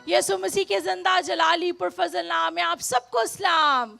یسوع مسیح کے زندہ جلالی پرفضل نام میں آپ سب کو سلام.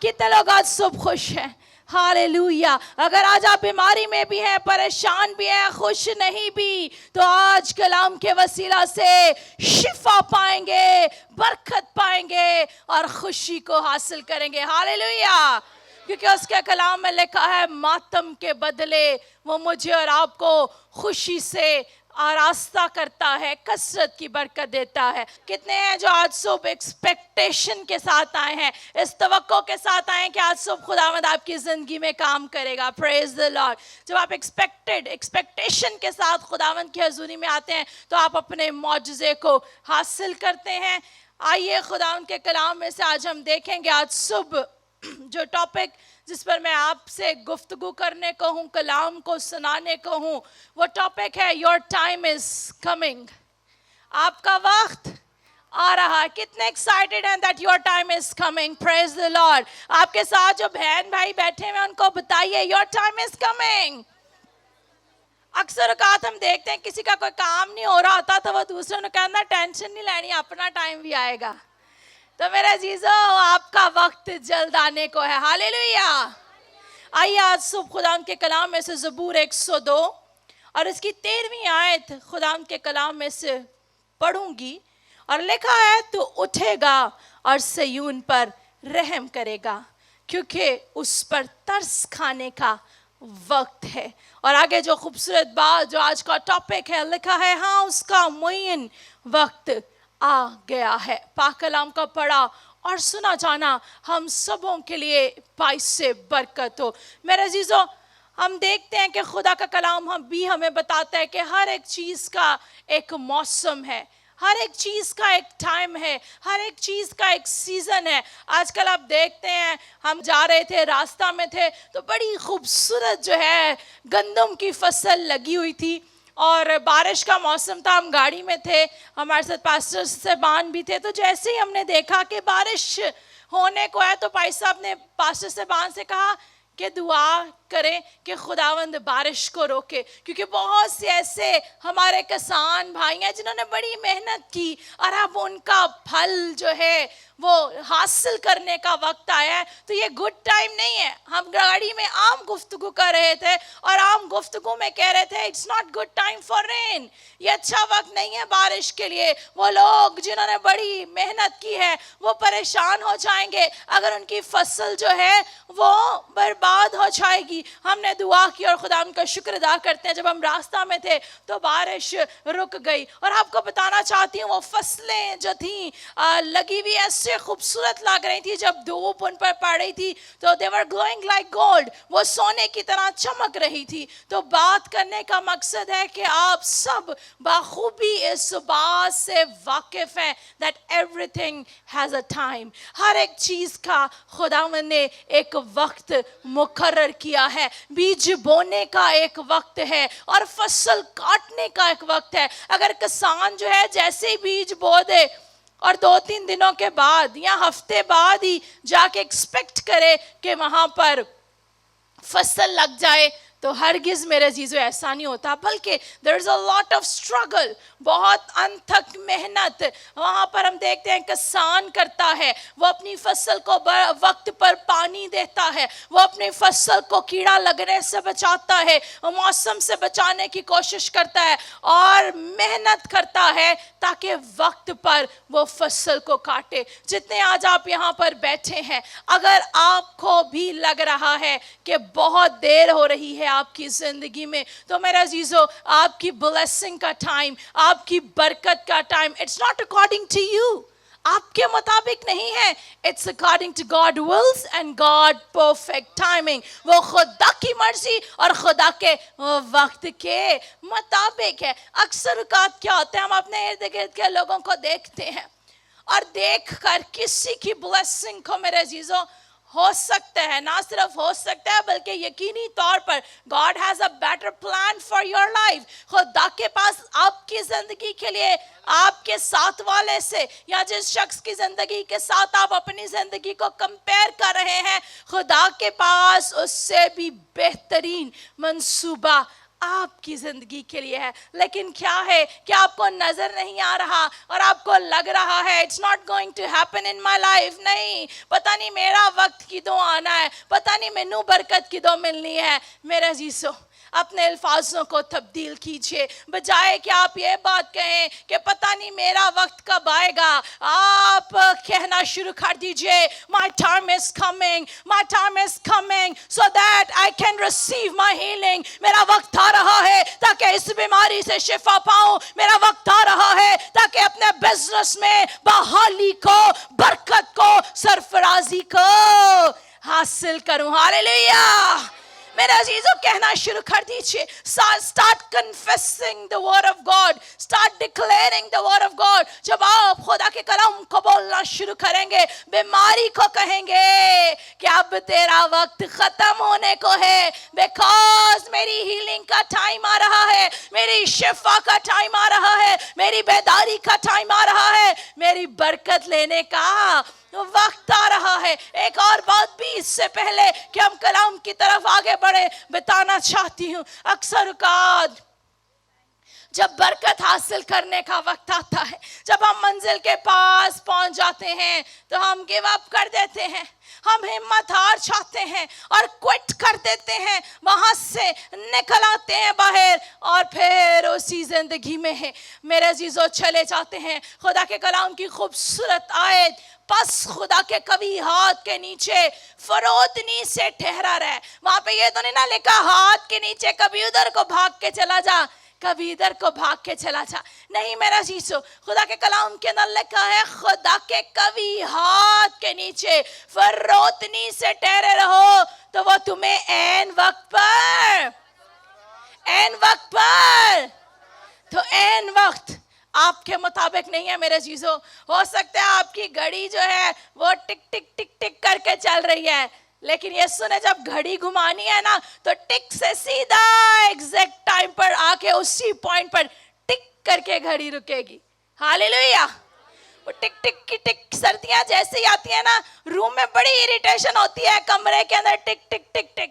کتنے لوگ آج صبح خوش ہیں؟ ہاللویا. اگر آج آپ بیماری میں بھی ہیں، پریشان بھی ہیں، خوش نہیں بھی، تو آج کلام کے وسیلہ سے شفا پائیں گے، برکت پائیں گے اور خوشی کو حاصل کریں گے. ہاللویا. کیونکہ اس کے کلام میں لکھا ہے ماتم کے بدلے وہ مجھے اور آپ کو خوشی سے آراستہ کرتا ہے، کثرت کی برکت دیتا ہے. کتنے ہیں جو آج صبح ایکسپیکٹیشن کے ساتھ آئے ہیں، اس توقع کے ساتھ آئے ہیں کہ آج صبح خداوند آپ کی زندگی میں کام کرے گا. پریز دی لارڈ. جب آپ ایکسپیکٹیشن کے ساتھ خداوند کی حضوری میں آتے ہیں تو آپ اپنے معجزے کو حاصل کرتے ہیں. آئیے خداوند کے کلام میں سے آج ہم دیکھیں گے. آج صبح جو ٹاپک جس پر میں آپ سے گفتگو کرنے کو ہوں، کلام کو سنانے کو ہوں، وہ ٹاپک ہے Your time is coming. آپ کا وقت آ رہا ہے. کتنے ایکسائٹیڈ ہیں that your time is coming. Praise the Lord. آپ کے ساتھ جو بہن بھائی بیٹھے ہیں ان کو بتائیے Your time is coming. اکثر اوقات ہم دیکھتے ہیں کسی کا کوئی کام نہیں ہو رہا ہوتا تو وہ دوسروں نے کہنا ٹینشن نہیں لینی، اپنا ٹائم بھی آئے گا. تو میرے عزیزو آپ کا وقت جلد آنے کو ہے. ہاللویا. آئیے آج صبح خداوند کے کلام میں سے زبور 102 اور اس کی 13ویں آیت خداوند کے کلام میں سے پڑھوں گی. اور لکھا ہے تو اٹھے گا اور سیون پر رحم کرے گا کیونکہ اس پر ترس کھانے کا وقت ہے. اور آگے جو خوبصورت بات جو آج کا ٹاپک ہے لکھا ہے ہاں اس کا معین وقت آ گیا ہے. پاک کلام کا پڑھا اور سنا جانا ہم سبوں کے لیے باعث سے برکت ہو. میرے عزیزو ہم دیکھتے ہیں کہ خدا کا کلام بھی ہمیں بتاتا ہے کہ ہر ایک چیز کا ایک موسم ہے، ہر ایک چیز کا ایک ٹائم ہے، ہر ایک چیز کا ایک سیزن ہے. آج کل آپ دیکھتے ہیں ہم جا رہے تھے، راستہ میں تھے تو بڑی خوبصورت جو ہے گندم کی فصل لگی ہوئی تھی اور بارش کا موسم تھا. ہم گاڑی میں تھے، ہمارے ساتھ پاسٹر صاحبان بھی تھے. تو جیسے ہی ہم نے دیکھا کہ بارش ہونے کو ہے تو پائی صاحب نے پاسٹر صاحبان سے کہا کہ دعا کریں کہ خداوند بارش کو روکے، کیونکہ بہت سے ایسے ہمارے کسان بھائی ہیں جنہوں نے بڑی محنت کی اور اب ان کا پھل جو ہے وہ حاصل کرنے کا وقت آیا ہے. تو یہ گڈ ٹائم نہیں ہے. ہم گاڑی میں عام گفتگو کر رہے تھے اور عام گفتگو میں کہہ رہے تھے it's not good time for rain. یہ اچھا وقت نہیں ہے بارش کے لیے. وہ لوگ جنہوں نے بڑی محنت کی ہے وہ پریشان ہو جائیں گے اگر ان کی فصل جو ہے وہ برباد ہو جائے گی. ہم نے دعا کی اور خدا ان کا شکر ادا کرتے ہیں. جب ہم راستہ میں تھے تو بارش رک گئی. اور آپ کو بتانا چاہتی ہوں وہ فصلیں جو تھیں لگی ہوئی ایسے خوبصورت لگ رہی تھی، جب دھوپ ان پر پڑ رہی تھی تو they were glowing like gold. وہ سونے کی طرح چمک رہی تھی. تو بات کرنے کا مقصد ہے کہ آپ سب بخوبی اس بات سے واقف ہیں that everything has a time. ہر ایک چیز کا خداوند نے ایک وقت مقرر کیا ہے. بیج بونے کا ایک وقت ہے اور فصل کاٹنے کا ایک وقت ہے. اگر کسان جو ہے جیسے ہی بیج بو دے اور 2-3 دنوں کے بعد یا ہفتے بعد ہی جا کے ایکسپیکٹ کرے کہ وہاں پر فصل لگ جائے تو ہرگز میرے عزیزو ایسا نہیں ہوتا، بلکہ there is a lot of struggle. بہت انتھک محنت وہاں پر ہم دیکھتے ہیں کسان کرتا ہے. وہ اپنی فصل کو وقت پر پانی دیتا ہے، وہ اپنی فصل کو کیڑا لگنے سے بچاتا ہے، موسم سے بچانے کی کوشش کرتا ہے اور محنت کرتا ہے تاکہ وقت پر وہ فصل کو کاٹے. جتنے آج آپ یہاں پر بیٹھے ہیں، اگر آپ کو بھی لگ رہا ہے کہ بہت دیر ہو رہی ہے آپ کی زندگی میں، تو میرے عزیزو آپ کی بلیسنگ کا ٹائم، آپ کی برکت کا time it's not according to you, آپ کے مطابق نہیں ہے. It's according to God wills and God perfect timing. وہ خدا کی مرضی اور خدا کے وقت کے مطابق ہے. اکثر اوقات کیا ہوتا ہے ہم اپنے ارد گرد کے لوگوں کو دیکھتے ہیں اور دیکھ کر کسی کی بلیسنگ کو میرے عزیزو ہو سکتا ہے، نہ صرف ہو سکتا ہے بلکہ یقینی طور پر God has a better plan for your life. خدا کے پاس آپ کی زندگی کے لیے آپ کے ساتھ والے سے یا جس شخص کی زندگی کے ساتھ آپ اپنی زندگی کو کمپیر کر رہے ہیں، خدا کے پاس اس سے بھی بہترین منصوبہ آپ کی زندگی کے لیے ہے. لیکن کیا ہے کہ آپ کو نظر نہیں آ رہا اور آپ کو لگ رہا ہے it's not going to happen in my life. نہیں, پتہ نہیں میرا وقت کدوں آنا ہے, پتہ نہیں مینوں برکت کدوں ملنی ہے. میرے عزیزو, اپنے الفاظوں کو تبدیل کیجئے. بجائے کہ آپ یہ بات کہیں کہ پتہ نہیں میرا وقت کب آئے گا, آپ کہنا شروع کر دیجئے my time is coming, my time is coming so that I can receive my healing. میرا وقت آ رہا ہے تاکہ اس بیماری سے شفا پاؤں. میرا وقت آ رہا ہے تاکہ اپنے بزنس میں بحالی کو, برکت کو, سرفرازی کو حاصل کروں. ہاللیلویہ. میرے عزیزوں, کہنا شروع کر دیجئے. Start confessing the word of God. Start declaring the word of God. جب آپ خدا کے کلام کو بولنا شروع کریں گے, بیماری کو کہیں گے کہ اب تیرا وقت ختم ہونے کو ہے. Because میری ہیلنگ کا ٹائم آ رہا ہے, میری شفا کا ٹائم آ رہا ہے, میری بیداری کا ٹائم آ رہا ہے, میری برکت لینے کا وقت آ رہا ہے. ایک اور بات بھی اس سے پہلے کہ ہم کلام کی طرف آگے بڑھے بتانا چاہتی ہوں. اکثر اوقات جب برکت حاصل کرنے کا وقت آتا ہے, جب ہم منزل کے پاس پہنچ جاتے ہیں تو ہم گیو اپ کر دیتے ہیں, ہم ہمت ہار جاتے ہیں اور کوئٹ کر دیتے ہیں, وہاں سے نکل آتے ہیں باہر اور پھر اسی زندگی میں ہے میرے عزیزوں چلے جاتے ہیں. خدا کے کلام کی خوبصورت آیت, پس خدا کے قوی ہاتھ کے نیچے فرودنی سے ٹھہرا رہے. وہاں پہ یہ تو نہیں نہ لکھا ہاتھ کے نیچے کبھی ادھر کو بھاگ کے چلا جا, کبھی ادھر کو بھاگ کے چلا جا. نہیں میرا عزیزو, خدا کے کلام کے اندر لکھا ہے خدا کے قوی ہاتھ کے نیچے فرودنی سے ٹھہرے رہو تو وہ تمہیں این وقت پر تو این وقت آپ کے مطابق نہیں ہے میرے عزیزو. ہو سکتا ہے آپ کی گھڑی جو ہے وہ ٹک ٹک ٹک ٹک کر کے چل رہی ہے, لیکن یہ سنے جب گھڑی گھمانی ہے نا تو ٹک سے سیدھا ایگزیکٹ ٹائم پر آ کے اسی پوائنٹ پر ٹک کر کے گھڑی رکے گی. ہاللیلویہ. وہ ٹک ٹک کی ٹک, سردیاں جیسے ہی آتی ہیں نا روم میں بڑی اریٹیشن ہوتی ہے, کمرے کے اندر ٹک ٹک ٹک ٹک.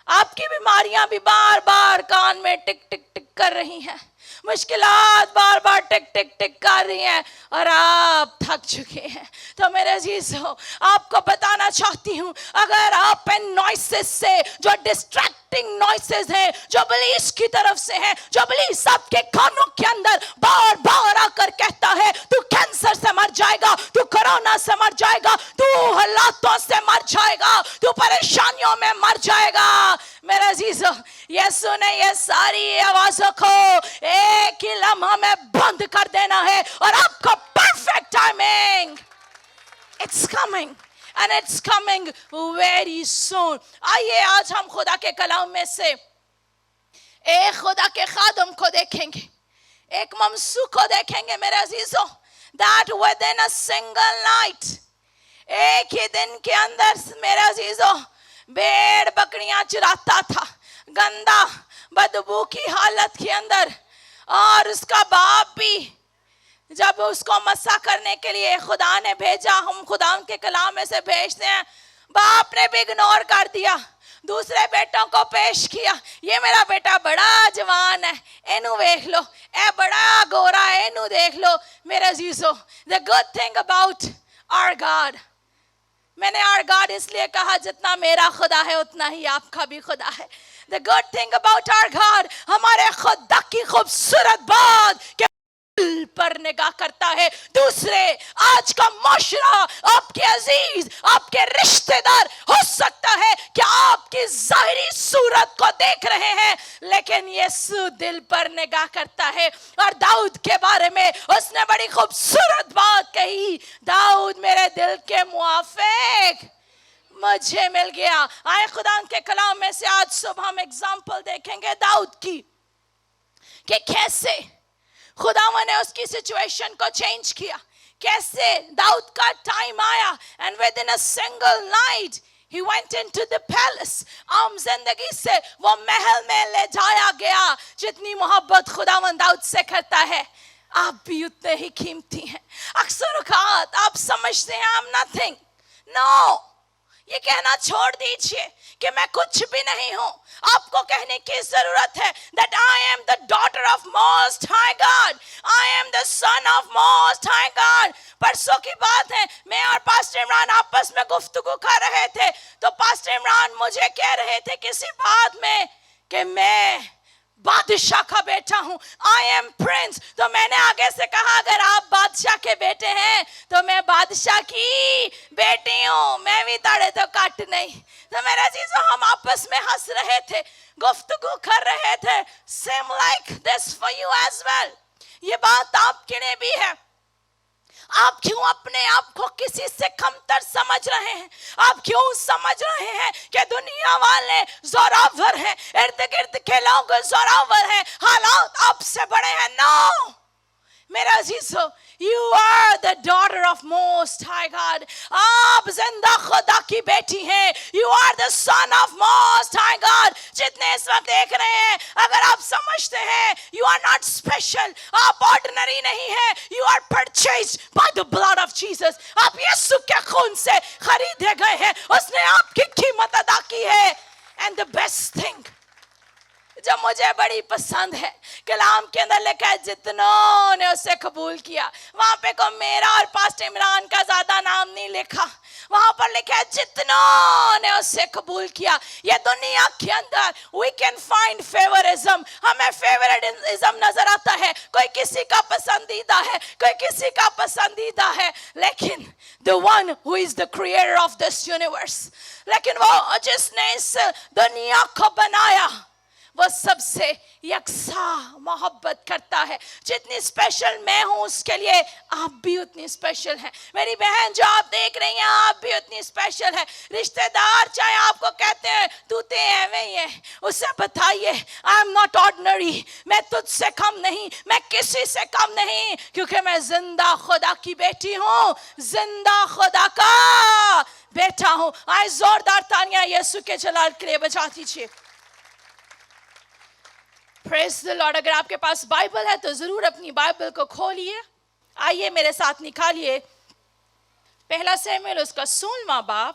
آپ کی بیماریاں بھی بار بار کان میں ٹک ٹک ٹک کر رہی ہیں, مشکلات بار بار ٹک ٹک ٹک کر رہی ہیں اور آپ تھک چکے ہیں. تو میرے عزیزو, آپ کو بتانا چاہتی ہوں, اگر آپ ان نوائسز سے جو ڈسٹریکٹنگ نوائسز ہیں, جو ابلیس کی طرف سے ہیں, جو ابلیس آپ کے کانوں کے اندر بار بار آ کر کہتا ہے تو کینسر سے مر جائے گا, تو کرونا سے مر جائے گا, تو حالاتوں سے مر جائے گا, تو پریشانیوں میں مر جائے گا, میرے عزیزو یہ سنے, یہ ساری آوازوں کو ایک ہی لمحہ میں بند کر دینا ہے اور آپ کا perfect timing it's coming and it's coming very soon. آئیے آج ہم خدا کے کلام میں سے ایک خدا کے خادم کو دیکھیں گے, ایک ممسوح کو دیکھیں گے میرے عزیزو, that within a single night, ایک ہی دن کے اندر میرے عزیزو بھیڑ بکریاں چراتا تھا, گندا بدبو کی حالت کے اندر, اور اس کا باپ بھی جب اس کو مسح کرنے کے لیے خدا نے بھیجا, ہم خدا کے کلام میں سے بھیجتے ہیں, باپ نے بھی اگنور کر دیا, دوسرے بیٹوں کو پیش کیا, یہ میرا بیٹا بڑا جوان ہے, اینو دیکھ لو, اے بڑا گورا ہے, اینو دیکھ لو. میرے عزیزو, the good thing about our God, میں نے our God اس لیے کہا جتنا میرا خدا ہے اتنا ہی آپ کا بھی خدا ہے. The good thing about our God, ہمارے خدا کی خوبصورت بات کہ پر نگاہ کرتا ہے. دوسرے آج کا معاشرہ, آپ کے عزیز, آپ کے رشتہ دار ہو سکتا ہے کہ آپ کی ظاہری صورت کو دیکھ رہے ہیں, لیکن یسوع دل پر نگاہ کرتا ہے. اور داؤد کے بارے میں اس نے بڑی خوبصورت بات کہی, داؤد میرے دل کے موافق مجھے مل گیا. آئے خدا کے کلام میں سے آج صبح ہم ایگزامپل دیکھیں گے داؤد کی, کہ کیسے خدا نے اس کی سچویشن کو چینج کیا, کیسے داؤد کا ٹائم آیا and within a single night he went into the palace. عام زندگی سے وہ محل میں لے جایا گیا. جتنی محبت خداوند داؤد سے کرتا ہے, آپ بھی اتنے ہی قیمتی ہیں. اکثر اوقات آپ سمجھتے ہیں I'm nothing. No, یہ کہنا چھوڑ دیجئے کہ میں کچھ بھی نہیں ہوں. آپ کو کہنے کی ضرورت ہے that I am the daughter of Most High God. I am the son of Most High God. پرسوں کی بات ہے, میں اور پاسٹر عمران آپس میں گفتگو کر رہے تھے, تو پاسٹر عمران مجھے کہہ رہے تھے کسی بات میں کہ میں بادشاہ کا بیٹا ہوں. I am prince. تو میں نے آگے سے کہا اگر آپ بادشاہ کے بیٹے ہیں تو میں بادشاہ کی بیٹی ہوں, میں بھی تڑے تو کٹ نہیں. تو میرے عزیزو ہم آپس میں ہنس رہے تھے, گفتگو کر رہے تھے. Same like this for you as well. یہ بات آپ کے لیے بھی ہے. آپ کیوں اپنے آپ کو کسی سے کمتر سمجھ رہے ہیں؟ آپ کیوں سمجھ رہے ہیں کہ دنیا والے زوراور ہیں, ارد گرد کے لوگ زوراور ہیں, حالات آپ سے بڑے ہیں؟ نو میرا عزیزو, you are the daughter of Most High God. آپ زندہ خدا کی بیٹی ہیں. You are the son of Most High God. جتنے اس وقت دیکھ رہے ہیں, اگر آپ سمجھتے ہیں you are not special, آپ ordinary نہیں ہیں, you are purchased by the blood of Jesus. آپ یسوع کے خون سے خریدے گئے ہیں, اس نے آپ کی قیمت ادا کی ہے. And the best thing جو مجھے بڑی پسند ہے, کلام کے اندر لکھا ہے جتنوں نے اسے قبول کیا. وہاں پہ کوئی میرا اور پاسٹر عمران کا زیادہ نام نہیں لکھا, وہاں پر لکھا ہے جتنوں نے اسے قبول کیا. یہ دنیا کے اندر we can find favorism, ہمیں favoritism نظر آتا ہے, کوئی کسی کا پسندیدہ ہے, کوئی کسی کا پسندیدہ ہے, لیکن the one who is the creator of this universe, لیکن وہ جس نے اس دنیا کو بنایا وہ سب سے یکساں محبت کرتا ہے. جتنی اسپیشل میں ہوں اس کے لیے آپ بھی اتنی اسپیشل ہیں. میری بہن جو آپ دیکھ رہی ہیں آپ بھی اتنی اسپیشل ہیں. رشتہ دار چاہے آپ کو کہتے ہیں تو تے ایویں ہی ہے, اسے بتائیے I am not ordinary, میں تجھ سے کم نہیں, میں کسی سے کم نہیں, کیونکہ میں زندہ خدا کی بیٹی ہوں, زندہ خدا کا بیٹا ہوں. آئے زوردار تانیہ یسوع کے جلال کے لیے بجا دیجیے. Praise the Lord. اگر آپ کے پاس بائبل ہے تو ضرور اپنی بائبل کو کھولیے. آئیے میرے ساتھ نکالیے پہلا سیموئیل اس کا 16واں باب,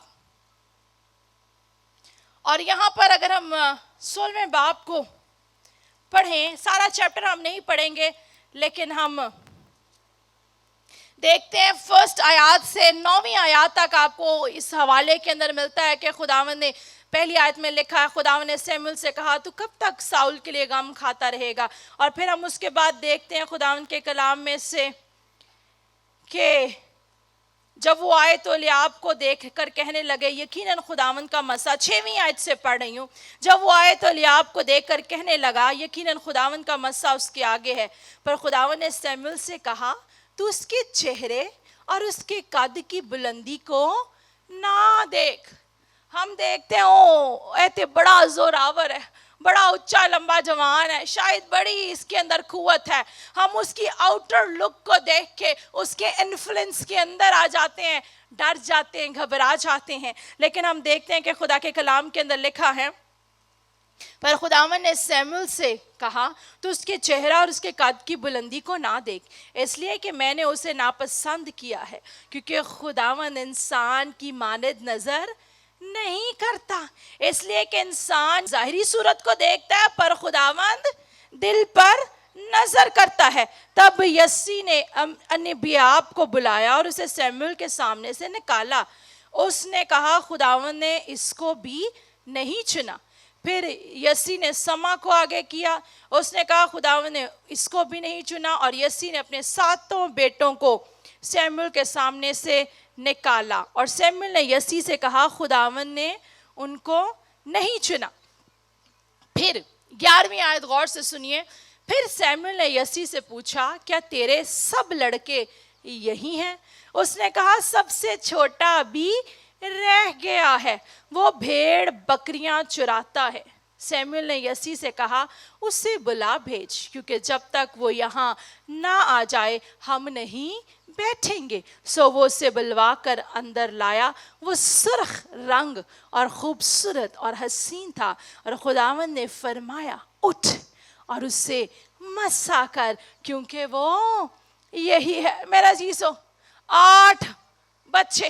اور یہاں پر اگر ہم 16ویں باب کو پڑھیں, سارا چیپٹر ہم نہیں پڑھیں گے لیکن ہم دیکھتے ہیں فرسٹ آیات سے 9ویں آیات تک آپ کو اس حوالے کے اندر ملتا ہے کہ خداوند نے پہلی آیت میں لکھا ہے خداوند نے سیموئیل سے کہا تو کب تک ساؤل کے لیے غم کھاتا رہے گا. اور پھر ہم اس کے بعد دیکھتے ہیں خداوند کے کلام میں سے کہ جب وہ آئے تو الیاب کو دیکھ کر کہنے لگے یقیناً خداوند کا مسا. 6ویں آیت سے پڑھ رہی ہوں. جب وہ آئے تو الیاب کو دیکھ کر کہنے لگا یقیناً خداوند کا مسا اس کے آگے ہے. پر خداوند نے سیموئیل سے کہا تو اس کے چہرے اور اس کے قد کی بلندی کو نہ دیکھ. ہم دیکھتے ہیں ایتے بڑا زوراور ہے, بڑا اچھا لمبا جوان ہے, شاید بڑی اس کے اندر قوت ہے. ہم اس کی آؤٹر لک کو دیکھ کے اس کے انفلوئنس کے اندر آ جاتے ہیں, ڈر جاتے ہیں, گھبرا جاتے ہیں. لیکن ہم دیکھتے ہیں کہ خدا کے کلام کے اندر لکھا ہے پر خداوند نے سیموئیل سے کہا تو اس کے چہرہ اور اس کے قد کی بلندی کو نہ دیکھ, اس لیے کہ میں نے اسے ناپسند کیا ہے, کیونکہ خداوند انسان کی مانند نظر نہیں کرتا. اس لیے کہ انسان ظاہری صورت کو دیکھتا ہے پر خداوند دل پر نظر کرتا ہے. تب یسی نے انبیاء کو بلایا اور اسے سیموئیل کے سامنے سے نکالا. اس نے کہا خداوند نے اس کو بھی نہیں چنا. پھر یسی نے سما کو آگے کیا, اس نے کہا خداوند نے اس کو بھی نہیں چنا. اور یسی نے اپنے 7 بیٹوں کو سیموئیل کے سامنے سے نکالا. اور سیموئیل نے یسی سے کہا خداوند نے ان کو نہیں چنا. پھر 11ویں آیت غور سے سنیے. پھر سیموئیل نے یسی سے پوچھا کیا تیرے سب لڑکے یہی ہیں؟ اس نے کہا سب سے چھوٹا ابھی رہ گیا ہے, وہ بھیڑ بکریاں چراتا ہے. سیموئیل نے یسی سے کہا اسے بلا بھیج, کیونکہ جب تک وہ یہاں نہ آ جائے ہم نہیں بیٹھیں گے. سو وہ اسے بلوا کر اندر لایا. وہ سرخ رنگ اور خوبصورت اور حسین تھا, اور خداوند نے فرمایا اٹھ اور اسے مسا کر کیونکہ وہ یہی ہے. میرا عزیزو 8 بچے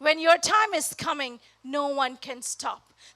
when your time is coming, no one can stop.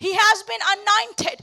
He has been anointed.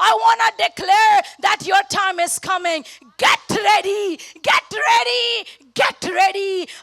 I wanna declare that your time is coming. Get ready, get ready, get ready.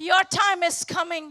Your time is coming.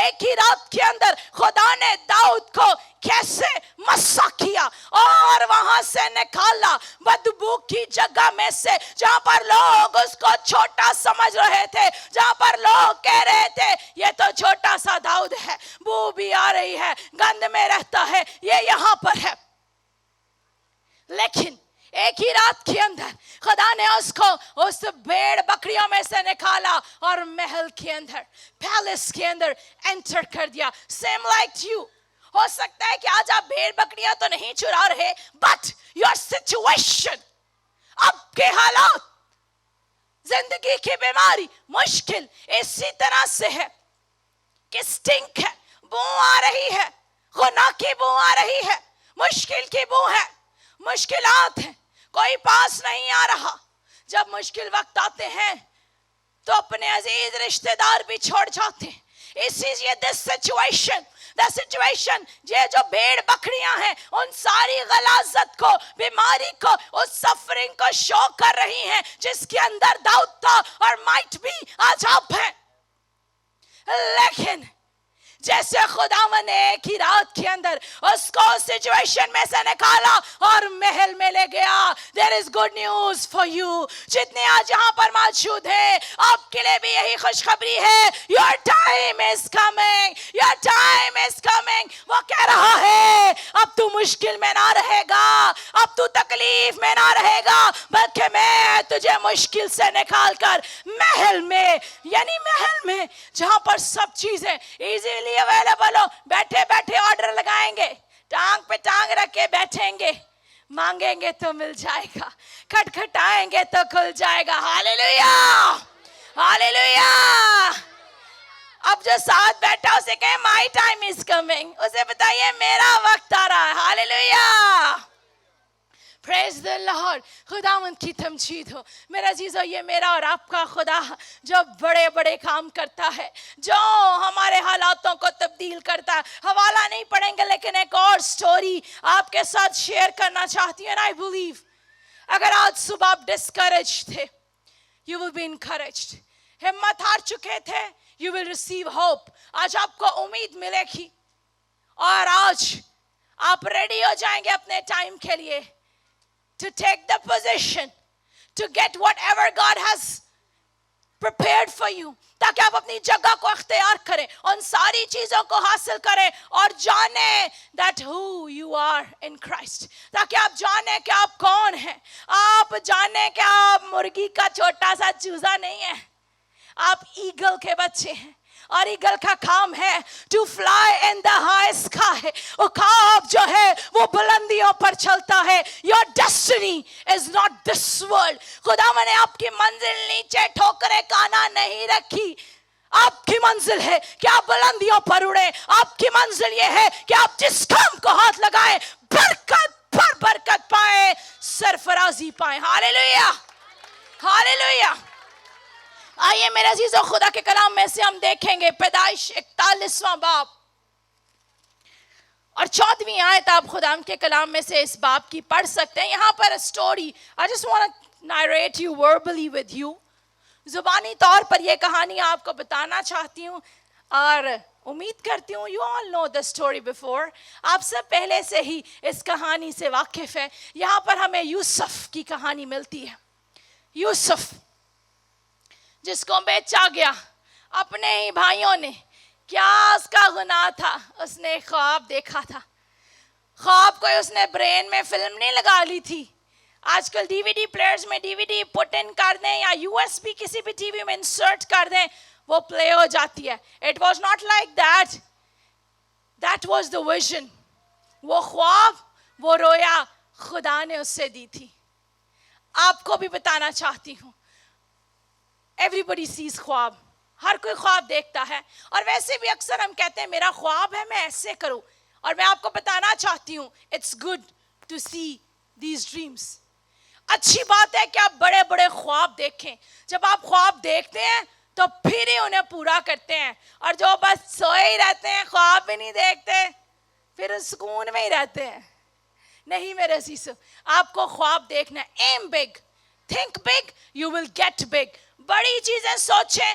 ایک ہی رات کے اندر خدا نے داؤد کو کیسے مسا کیا اور وہاں سے نکالا بدبو کی جگہ میں سے، جہاں پر لوگ اس کو چھوٹا سمجھ رہے تھے، جہاں پر لوگ کہہ رہے تھے یہ تو چھوٹا سا داؤد ہے، بو بھی آ رہی ہے، گند میں رہتا ہے، یہ یہاں پر ہے. لیکن ایک ہی رات کے اندر خدا نے اس کو اس بھیڑ بکریوں میں سے نکالا اور محل کے اندر، پیلس کے اندر انٹر کر دیا. Same like you. ہو سکتا ہے کہ آج آپ بھیڑ بکریاں تو نہیں چرا رہے، بٹ یور سچویشن، اب کے حالات، زندگی کی بیماری، مشکل اسی طرح سے ہے کہ سٹنک ہے، بو آ رہی ہے، گناہ کی بو آ رہی ہے، مشکل کی بو ہے، مشکلات ہیں، کوئی پاس نہیں آ رہا. جب مشکل وقت آتے ہیں تو اپنے عزیز رشتہ دار بھی چھوڑ جاتے ہیں. سچویشن یہ جو بھیڑ بکریاں ہیں ان ساری غلاظت کو، بیماری کو، اس سفرنگ کو شو کر رہی ہیں جس کے اندر داؤد تھا اور مائٹ بھی آج آپ ہیں. لیکن جیسے خداوند نے ایک ہی رات کے اندر اس کو سچویشن میں سے نکالا اور محل میں لے گیا. There is good news for you. جتنے آج یہاں پر موجود ہیں آپ کے لیے بھی یہی خوشخبری ہے. Your time is coming. Your time is coming. وہ کہہ رہا ہے اب تو مشکل میں نہ رہے گا، اب تو تکلیف میں نہ رہے گا، بلکہ میں تجھے مشکل سے نکال کر محل میں، یعنی محل میں جہاں پر سب چیزیں ایزیلی اویلیبل ہو، بیٹھے بیٹھے آرڈر لگائیں گے، ٹانگ پہ ٹانگ رکھ کے بیٹھیں گے، مانگیں گے تو مل جائے گا، کھٹکھٹائیں گے تو کھل جائے گا. ہاللیلویا، ہاللیلویا. اب جو ساتھ بیٹھا اسے کہیں مائی ٹائم از کمنگ، اسے بتائیے میرا وقت آ رہا ہے. ہاللیلویا، پریز دی لارڈ. خداوند کی تمجید ہو. میرا عزیزو، یہ میرا اور آپ کا خدا جو بڑے بڑے کام کرتا ہے، جو ہمارے حالاتوں کو تبدیل کرتا ہے. حوالہ نہیں پڑھیں گے لیکن ایک اور سٹوری آپ کے ساتھ شیئر کرنا چاہتی ہوں. I believe اگر آج صبح آپ ڈسکریج تھے، you will be encouraged. ہمت ہار چکے تھے، you will receive hope. آج آپ کو امید ملے گی اور آج آپ ریڈی ہو جائیں گے اپنے ٹائم کے لیے to take the position, to get whatever God has prepared for you, تاکہ آپ اپنی جگہ کو اختیار کریں، ان ساری چیزوں کو حاصل کریں اور جانیں that who you are in Christ. تاکہ آپ جانیں کہ آپ کون ہیں، آپ جانیں کہ آپ مرغی کا چھوٹا سا چوزا نہیں ہیں، آپ ایگل کے بچے ہیں. اور ایگل کا کام ہے to fly in the high sky. عقاب جو ہے وہ بلندیوں پر چلتا ہے. Your destiny is not this world. خدا نے آپ کی منزل نیچے ٹھوکرے کانا نہیں رکھی. آپ کی منزل ہے کہ آپ بلندیوں پر اڑیں. آپ کی منزل یہ ہے کہ آپ جس کام کو ہاتھ لگائیں برکت پر برکت پائیں، سرفرازی پائیں. ہاللیلویا، ہاللیلویا. آئیے میرے عزیزو، خدا کے کلام میں سے ہم دیکھیں گے پیدائش 41واں باب اور 14ویں آیت. آپ خدا کے کلام میں سے اس باب کی پڑھ سکتے ہیں. یہاں پر story I just want to narrate you verbally with you. زبانی طور پر یہ کہانی آپ کو بتانا چاہتی ہوں اور امید کرتی ہوں you all know the story before. آپ سب پہلے سے ہی اس کہانی سے واقف ہے. یہاں پر ہمیں یوسف کی کہانی ملتی ہے. یوسف جس کو بیچا گیا اپنے ہی بھائیوں نے. کیا اس کا گناہ تھا؟ اس نے خواب دیکھا تھا. خواب کوئی اس نے برین میں فلم نہیں لگا لی تھی. آج کل ڈی وی ڈی پلیئرز میں ڈی وی ڈی پٹ ان کر دیں یا یو ایس بی کسی بھی ٹی وی میں انسرٹ کر دیں، وہ پلے ہو جاتی ہے. It was not like that. That was the vision. وہ خواب، وہ رویا خدا نے اس سے دی تھی. آپ کو بھی بتانا چاہتی ہوں Everybody sees خواب. ہر کوئی خواب دیکھتا ہے اور ویسے بھی اکثر ہم کہتے ہیں میرا خواب ہے میں ایسے کروں. اور میں آپ کو بتانا چاہتی ہوں It's good to see these dreams. اچھی بات ہے کہ آپ بڑے بڑے خواب دیکھیں. جب آپ خواب دیکھتے ہیں تو پھر ہی انہیں پورا کرتے ہیں. اور جو بس سوئے ہی رہتے ہیں، خواب بھی نہیں دیکھتے، پھر سکون میں ہی رہتے ہیں. نہیں میرے عزیزو، آپ کو خواب دیکھنا ہے. Aim big, think big, you will get big. بڑی چیزیں سوچیں،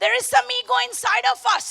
There is some ego inside of us.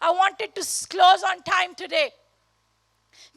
I wanted to close on time today.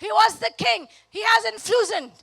he was the king, he has influence.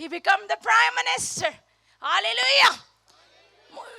he became the prime minister. Hallelujah.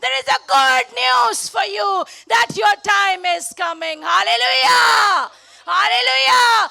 There is a good news for you that your time is coming. Hallelujah, hallelujah.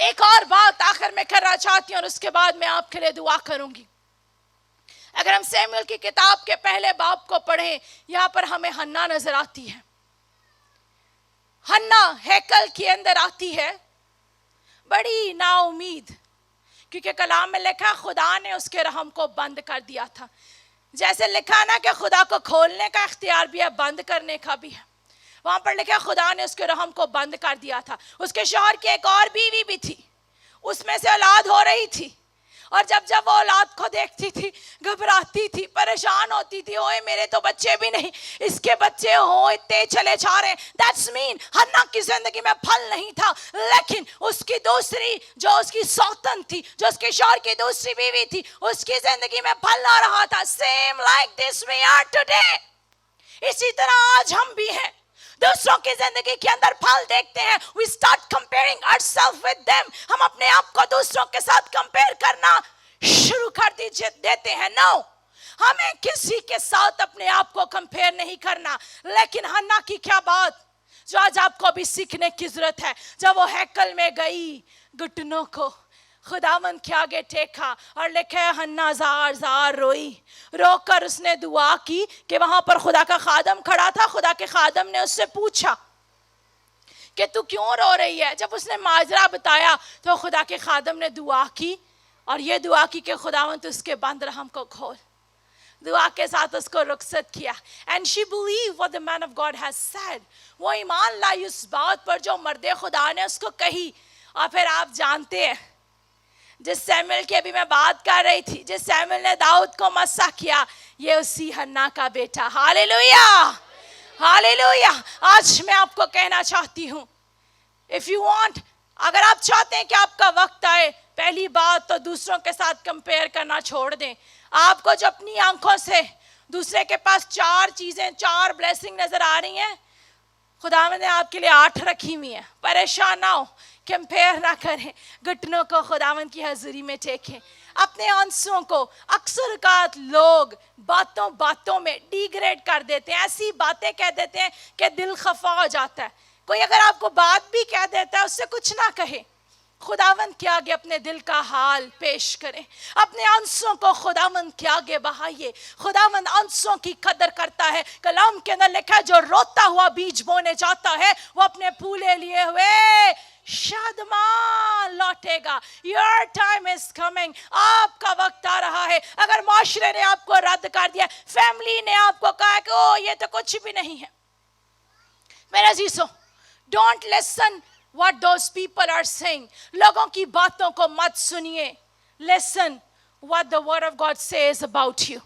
ایک اور بات آخر میں کرنا چاہتی ہوں اور اس کے بعد میں آپ کے لیے دعا کروں گی. اگر ہم سیموئیل کی کتاب کے پہلے باب کو پڑھیں, یہاں پر ہمیں حنا نظر آتی ہے. حنا ہیکل کے اندر آتی ہے بڑی نا امید, کیونکہ کلام میں لکھا خدا نے اس کے رحم کو بند کر دیا تھا. جیسے لکھا نا کہ خدا کو کھولنے کا اختیار بھی ہے, بند کرنے کا بھی ہے. وہاں پر لکھا خدا نے اس کے رحم کو بند کر دیا تھا. اس کے شوہر کی ایک اور بیوی بھی تھی, اس میں سے اولاد ہو رہی تھی, اور جب وہ اولاد کو دیکھتی تھی گھبراتی تھی, پریشان ہوتی تھی, اوئے میرے تو بچے بھی نہیں, اس کے بچے ہوں اتنے چلے جا رہے ہیں. دیٹس مین حنا کی زندگی میں پھل نہیں تھا, لیکن اس کی دوسری جو اس کی سوتن تھی, جو اس کے شوہر کی دوسری بیوی تھی, اس کی زندگی میں پھل آ رہا تھا. Same like this we are today. اسی طرح آج ہم بھی ہیں, دوسروں کی زندگی کے اندر پھل دیکھتے ہیں, we start comparing ourselves with them. ہم اپنے آپ کو دوسروں کے ساتھ کمپیئر کرنا شروع کر دیتے ہیں. نو, ہمیں کسی کے ساتھ اپنے آپ کو کمپیئر نہیں کرنا. لیکن حنا کی کیا بات جو آج آپ کو بھی سیکھنے کی ضرورت ہے. جب وہ ہیکل میں گئی, گھٹنوں کو خداوند کے آگے ٹیکا اور لکھے حنا زار زار روئی. رو کر اس نے دعا کی کہ وہاں پر خدا کا خادم کھڑا تھا. خدا کے خادم نے اس سے پوچھا کہ تو کیوں رو رہی ہے. جب اس نے ماجرا بتایا تو خدا کے خادم نے دعا کی, اور یہ دعا کی کہ خداوند اس کے بند رحم کو کھول. دعا کے ساتھ اس کو رخصت کیا. And she believed what the man of God has said. وہ ایمان لائی اس بات پر جو مرد خدا نے اس کو کہی. اور پھر آپ جانتے ہیں جس سیموئیل کی ابھی میں بات کر رہی تھی, جس سیموئیل نے داؤد کو مسح کیا, یہ اسی حنا کا بیٹا. ہاللیلویا, ہاللیلویا. آج میں آپ کو کہنا چاہتی ہوں, if you want, اگر آپ چاہتے ہیں کہ آپ کا وقت آئے, پہلی بات تو دوسروں کے ساتھ کمپیئر کرنا چھوڑ دیں. آپ کو جو اپنی آنکھوں سے دوسرے کے پاس 4 چیزیں 4 بلیسنگ نظر آ رہی ہیں, خدا نے آپ کے لیے 8 رکھی ہوئی ہیں. پریشان نہ ہو, کمپیئر نہ کریں, گھٹنوں کو خداوند کی حضوری میں ٹیکیں. اپنے آنسوں کو اکثر اوقات لوگ باتوں میں ڈیگریڈ کر دیتے ہیں, ایسی باتیں کہہ دیتے ہیں کہ دل خفا ہو جاتا ہے. کوئی اگر آپ کو بات بھی کہہ دیتا ہے, اس سے کچھ نہ کہے, خداوند کے آگے اپنے دل کا حال پیش کریں. اپنے آنسوں کو خداوند کے آگے بہائیے. خداوند آنسوں کی قدر کرتا ہے. کلام کے اندر لکھا ہے جو روتا ہوا بیج بونے جاتا ہے وہ اپنے پھولے لیے ہوئے شادمان لوٹے گا. Your time is coming. آپ کا وقت آ رہا ہے. اگر معاشرے نے آپ کو رد کر دیا, فیملی نے آپ کو کہا کہ او یہ تو کچھ بھی نہیں ہے, میرے عزیزوں, don't listen what those people are saying. لوگوں کی باتوں کو مت سنیے. Listen what the word of God says about you.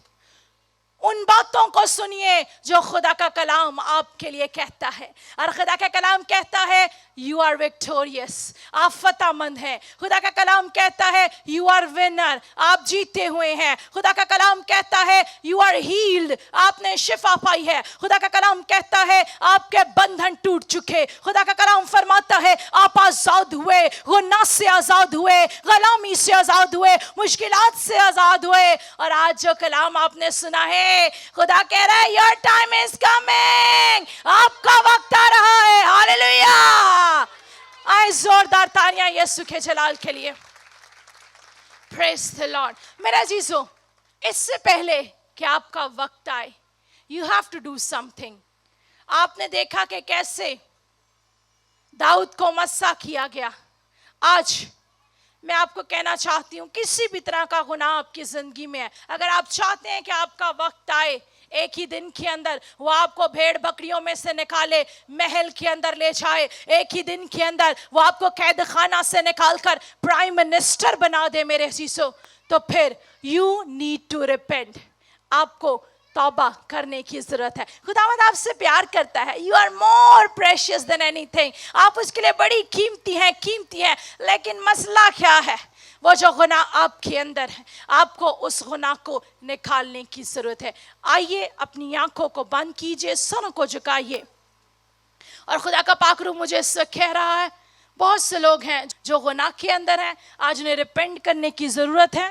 ان باتوں کو سنیے جو خدا کا کلام آپ کے لیے کہتا ہے. اور خدا کا کلام کہتا ہے you are victorious. آپ فتح مند ہیں. خدا کا کلام کہتا ہے you are winner. آپ جیتے ہوئے ہیں. خدا کا کلام کہتا ہے you are healed. آپ نے شفا پائی ہے. خدا کا کلام کہتا ہے آپ کے بندھن ٹوٹ چکے. خدا کا کلام فرماتا ہے آپ آزاد ہوئے, گناہ سے آزاد ہوئے, غلامی سے آزاد ہوئے, مشکلات سے آزاد ہوئے. اور آج جو کلام آپ نے سنا ہے, خدا کہہ رہا ہے your time is coming. آپ کا وقت آ رہا ہے. ہاللیلویا. آئے زوردار تالیاں یسوع کے جلال کے لیے. Praise the Lord. میرے عزیزوں, اس سے پہلے کہ آپ کا وقت آئے, you have to do something. آپ نے دیکھا کہ کیسے داؤد کو مسح کیا گیا. آج میں آپ کو کہنا چاہتی ہوں, کسی بھی طرح کا گناہ آپ کی زندگی میں ہے, اگر آپ چاہتے ہیں کہ آپ کا وقت آئے, ایک ہی دن کے اندر وہ آپ کو بھیڑ بکریوں میں سے نکالے, محل کے اندر لے جائے, ایک ہی دن کے اندر وہ آپ کو قید خانہ سے نکال کر پرائم منسٹر بنا دے, میرے عزیزوں, تو پھر you need to repent. آپ کو توبہ کرنے کی ضرورت ہے. خداوند آپ سے پیار کرتا ہے. You are more precious than anything. آپ اس کے لیے بڑی قیمتی ہیں. لیکن مسئلہ کیا ہے؟ وہ جو گناہ آپ کے اندر ہے, آپ کو اس گناہ کو نکالنے کی ضرورت ہے. آئیے اپنی آنکھوں کو بند کیجئے, سروں کو جھکائیے, اور خدا کا پاک روح مجھے اس سے کہہ رہا ہے بہت سے لوگ ہیں جو گناہ کے اندر ہیں, آج انہیں ریپینٹ کرنے کی ضرورت ہے,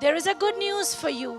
There is a good news for you,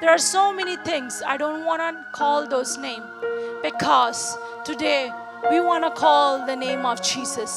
There are so many things, I don't want to call those names because today we want to call the name of Jesus.